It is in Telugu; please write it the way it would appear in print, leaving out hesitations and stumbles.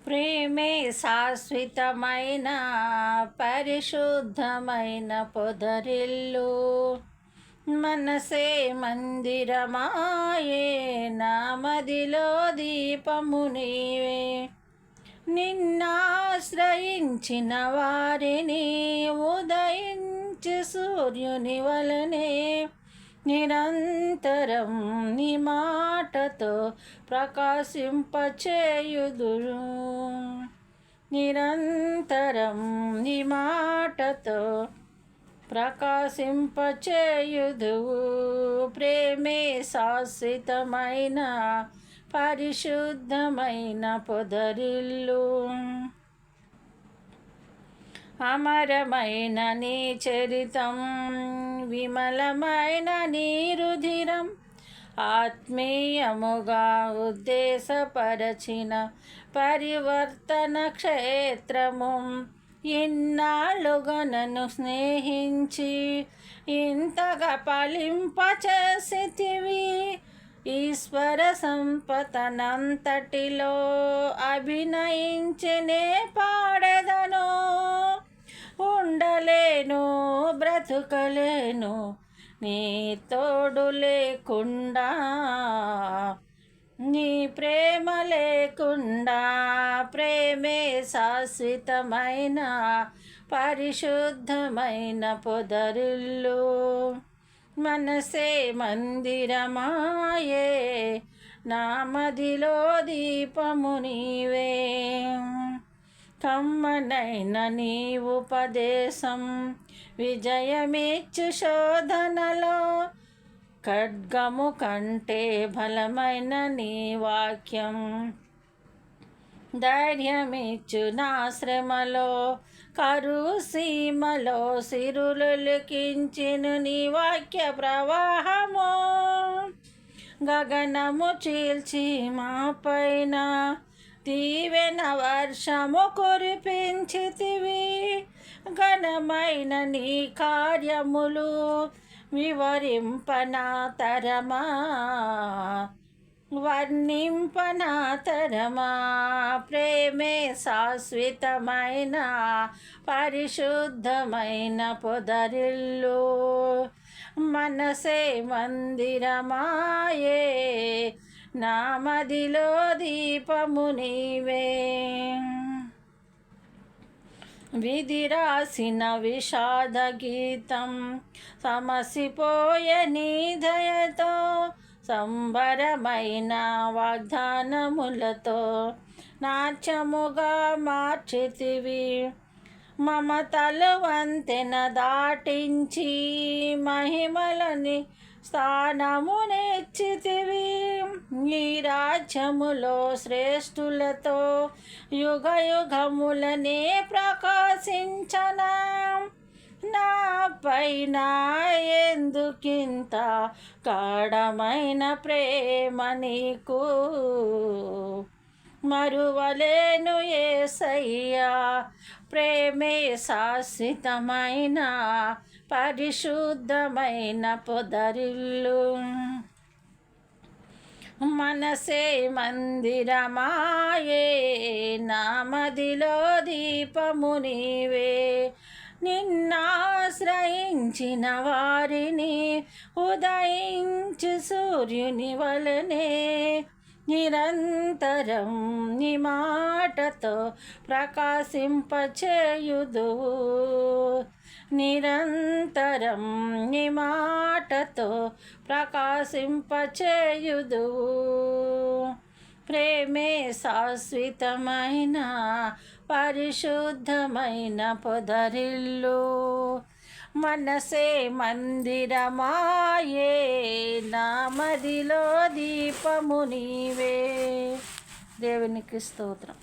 ప్రేమే శాశ్వతమైన పరిశుద్ధమైన పొదరిల్లు. మనసే మందిరమాయే, నా మదిలో దీపము నీవే. నిన్నాశ్రయించిన వారిని ఉదయించి సూర్యుని వలనే నిరంతరం నీ మాటతో ప్రకాశింపచేయుదురు. నిరంతరం నీ మాటతో ప్రకాశింపచేయుదువు. ప్రేమే శాశ్వతమైన పరిశుద్ధమైన పొదరిల్లు. అమరమైన నీ చరితం, విమలమైన నీ రుధిరం, ఆత్మీయముగా ఉద్దేశపరచిన పరివర్తన క్షేత్రము. ఇన్నాళ్ళుగా నన్ను స్నేహించి ఇంతగా ఫలింపచేసితివి. ఈశ్వర సంపదనంతటిలో అభినయించనే పాడెదను. ఉండలేను, బ్రతుకలేను నీ తోడు లేకుండా, నీ ప్రేమ లేకుండా. ప్రేమే శాశ్వతమైన పరిశుద్ధమైన పొదరిల్లు. మనసే మందిరమాయే, నా మదిలో దీపము నీవే. కమ్మనైన నీ ఉపదేశం విజయమిచ్చు శోధనలో, ఖడ్గము కంటే బలమైన నీ వాక్యం ధైర్యమిచ్చు నా శ్రమలో. కరువు సీమలో సిరులొలికించెను నీ వాక్య ప్రవాహము. గగనము చీల్చి మా పైన దీవెన వర్షము కురిపించితివి. ఘనమైన నీ కార్యములు వివరింపనా తరమా, వర్ణింపనా తరమా. ప్రేమే శాశ్వతమైన పరిశుద్ధమైన పొదరిల్లు. మనసే మందిరమాయే, నా మదిలో దీపము నీవే. విధి రాసిన విషాద గీతం సమసిపోయే నీ దయతో, సంబరమైన వాగ్దానములతో నాట్యముగా మార్చితివి. మమతలు వంతెన దాటించి మహిమలని స్థానమునిచ్చితివి. ఈ రాజ్యములో శ్రేష్ఠులతో యుగ యుగములనే ప్రకాశించనా. నా పైన ఎందుకింత గాఢమైన ప్రేమ నీకు, మరువలేను యేసయ్యా. ప్రేమే శాశ్వతమైన పరిశుద్ధమైన పొదరిల్లు. మనసే మందిరమాయే, నా మదిలో దీపము నీవే. నిన్నాశ్రయించిన వారిని ఉదయించి సూర్యుని వలనే నిరంతరం నీ మాటతో ప్రకాశింపచేయుదువు. నిరంతరం నీ మాటతో ప్రకాశింపచేయుదువు. ప్రేమే శాశ్వతమైన పరిశుద్ధమైన పొదరిల్లు. మనసే మందిరమాయే, నా మదిలో దీపము నీవే. దేవునికి స్తోత్రం.